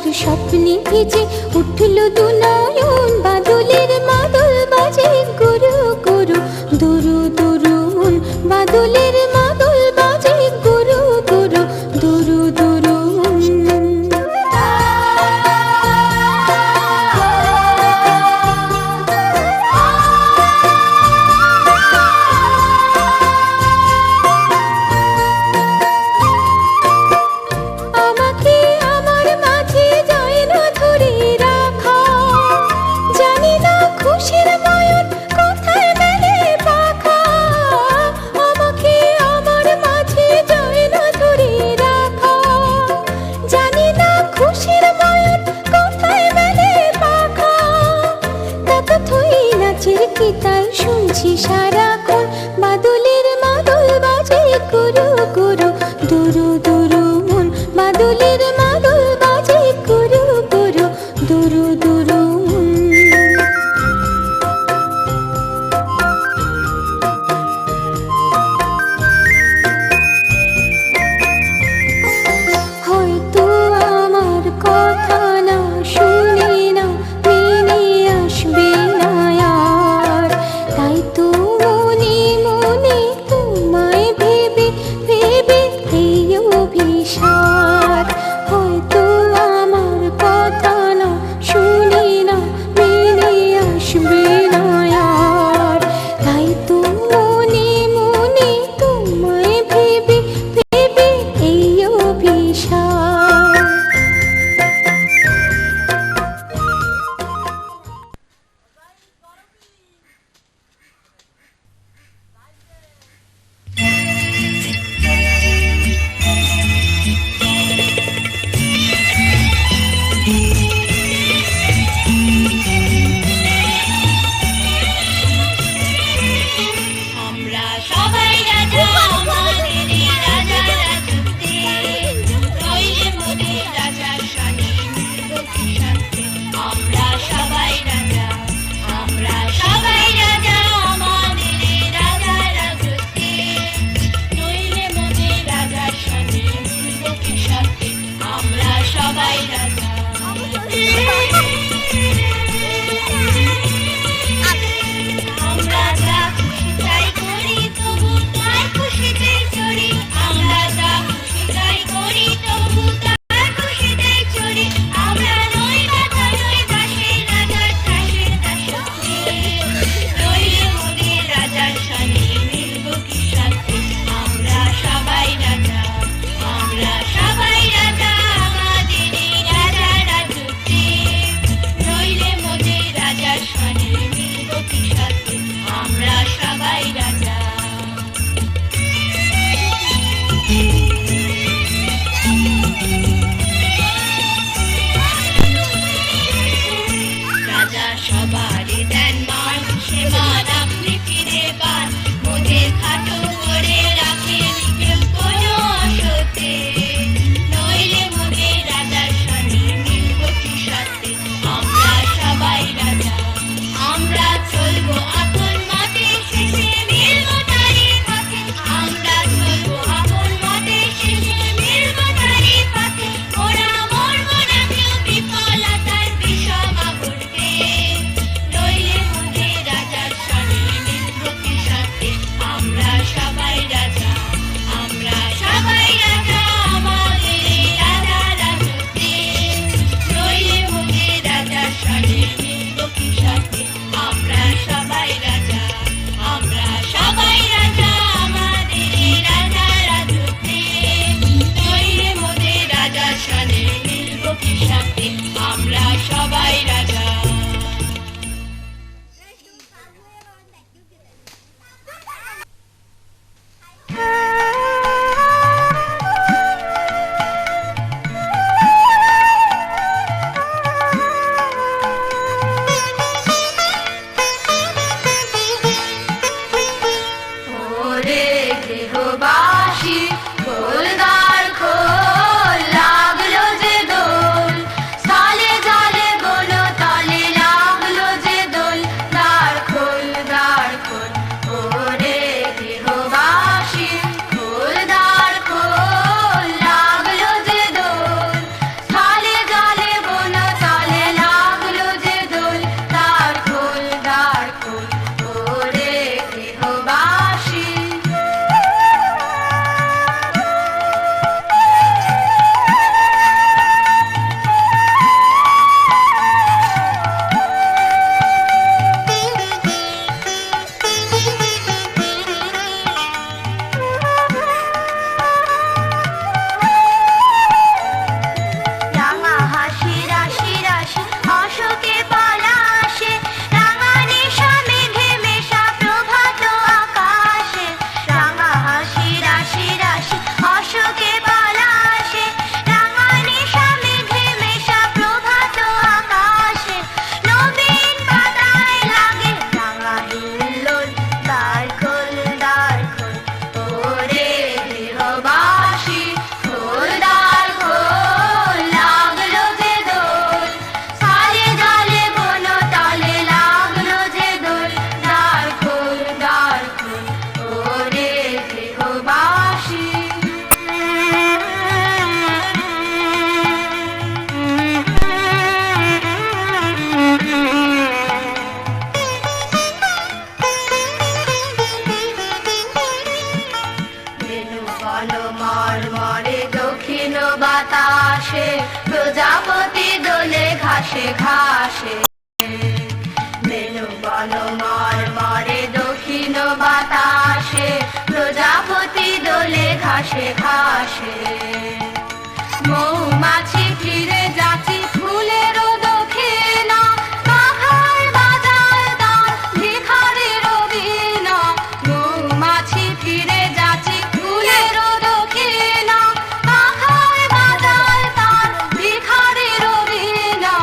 আশার স্বপ্নে ভিজে উঠল দুনয়ন, বাদলের মাদল বাজে গুরু গুরু দুরু দুরুন, বাদলের মাদল বাজে গুরু গুরু দুরু দুরুন। আমাকে আমার মাঝে যায় না ধরে রাখা, জানি না খুশির নয়ন কোথায় মেলে পাখা। আমাকে আমার মাঝে যায় না ধরে রাখা, জানি না খুশির নয়ন কোথায় মেলে পাখা। কাকা থই নাচের কি তাল শুনছি সারাক্ষণ, বাদলের মাদল বাজে গুরু গুরু দুরু দুরু মন, বাদলের মাদল বাজে গুরু গুরু দুরু দুরু মন। হয়তো আমার কথা না শুনে না মেনে আসবে না আর, তাই তো মনে মনে তোমায় ভেবে ভেবে এই অভিশাপ। হয়তো আমার কথা না শুনে না মেনে আসবে না আর, তাই তো মনে মনে তোমায় ভেবে ভেবে এই অভিশাপ। আমরা সবাই রাজা, আমাদের রাজা রাজত্বে, নইলে মোদের রাজার শানে মিলব কি শান্তি। আমরা সবাই রাজা, আমরা সবাই রাজা, আমাদের রাজা রাজত্বে, নইলে মোদের রাজার শানে মিলব কি শান্তি। আমরা সবাই রাজা। আমরা যা খুশি তাই করি, তবু তার খুশিতেই চড়ি। আমরা যা খুশি তাই করি, তবু তার খুশিতেই চড়ি। আমরা নই বাধা নই দাসের, রাজার দাসের দাসত্বে, নইলে মোদের রাজার শানে মিলব কি শান্তি। আমরা সবাই রাজা, আমরা সবাই রাজা, আমাদের রাজা রাজত্বে, নইলে মোদের রাজার শানে মিলব কি শান্তি। আমরা সবাই রাজা। রাজা সবারই দেন মান, সে মান আপনি ফিরে পান, মোদের খাটো করে রাখেন কেউ কোনো অসতে, নইলে মোদের রাজার শানে মিলব কি শান্তি। আমরা সবাই রাজা, আমরা চলবো আপন মতে, শেষে মিলব তারই পথে। আমরা চলবো আপন মতে, শেষে মিলব তারই পথে। ওরা মরব না কেউ বিফলতার বিষম আগুনকে, নইলে মোদের রাজার শানে মিলব কি শান্তি। আমরা সবাই রাজা, আমরা সবাই রাজা, আমাদের রাজা রাজত্বে, নইলে মোদের রাজার শানে মিলব কি শান্তি। আমরা সবাই রাজা, আমরা সবাই রাজা, আমাদের রাজা রাজত্বে, নইলে মোদের রাজার শানে মিলব কি শান্তি। আমরা সবাই রাজা। ওরে গৃহবাসী, খোলদার খোল, লাগলো যে দোল, আসে বেনু বনমর মরে দক্ষিণ বাতাসে প্রজাপতি দোলে ঘাসে ঘাসে মৌমাছি ফিরে যাচ্ছি ফুলের দক্ষিণা কাহার বাজায় তার ভিখারির বিনা মৌমাছি ফিরে যাচ্ছি ফুলের দক্ষিণা কাহার বাজায় তার ভিখারির বিনা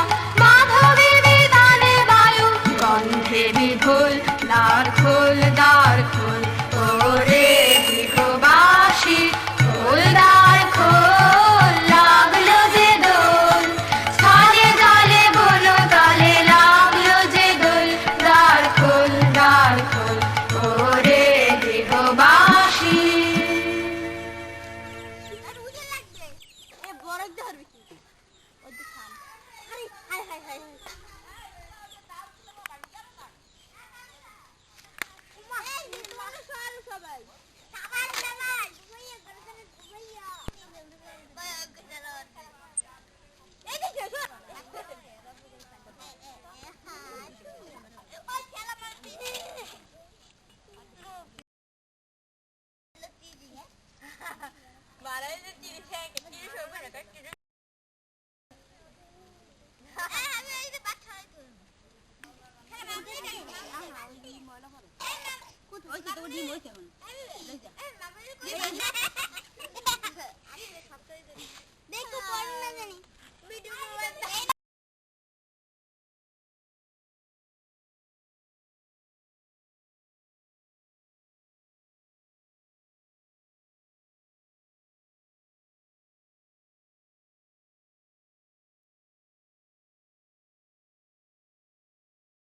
মাধবী বিতানে বায়ু গন্ধে বিভুল দ্বার খোল দ্বার খোল ওরে গৃহবাসী খোল দ্বার খোল লাগলো যে দোল স্থানে জলে বনো তলে লাগলো যে দোল দ্বার খোল ওরে গৃহবাসী Ôi, chị tôi đi mới kìa.